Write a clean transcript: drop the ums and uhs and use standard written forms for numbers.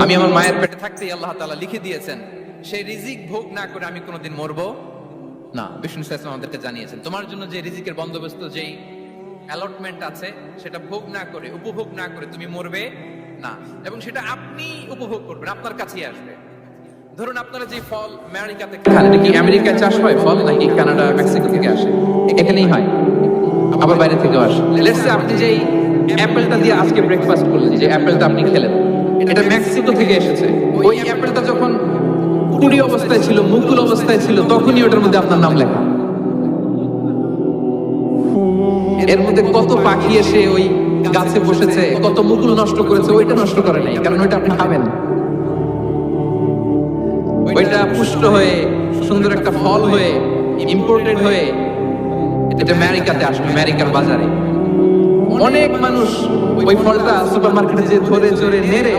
আমি আমার মায়ের পেটে থাকতেই আল্লাহ তাআলা লিখে দিয়েছেন সেই রিজিক ভোগ না করে আমি কোনোদিন মরবো না। বিষ্ণু সাল্লাল্লাহু আলাইহি ওয়াসাল্লাম আমাদেরকে জানিয়েছেন তোমার জন্য যে রিজিকের বন্দোবস্ত, যেই অ্যালটমেন্ট আছে, সেটা ভোগ না করে, উপভোগ না করে তুমি মরবে না, এবং সেটা আপনি উপভোগ করবেন, আপনার কাছেই আসবে। ধরুন আপনারা যে ফল আমেরিকাতে খান, এটা কি আমেরিকায় চাষ হয় ফল, নাকি কানাডা মেক্সিকো থেকে আসে? এখানেই হয়, আবার বাইরে থেকেও আসে। লেটস সে আপনি যেই অ্যাপেলটা দিয়ে আজকে ব্রেকফাস্ট করলেন, যে অ্যাপেলটা আপনি খেলেন, এটা মেক্সিকো থেকে এসেছে। ওই অ্যাপেলটা যখন কুড়ি অবস্থায় ছিল, মুকুল অবস্থায় ছিল, তখনই ওটার মধ্যে আপনার নাম লেখা। এর মধ্যে কত পাখি এসে ওই গাছে বসেছে, কত মুকুল নষ্ট করেছে, ওইটা নষ্ট করে নাই, কারণ ওইটা আপনি খাবেন। ওইটা পুষ্ট হয়ে সুন্দর একটা ফল হয়ে ইম্পোর্টেড হয়ে এটা আমেরিকাতে আসবে, আমেরিকার বাজারে। অনেক মানুষ ওই ফলটা সুপারমার্কেটে যে ধরে চড়ে নেড়ে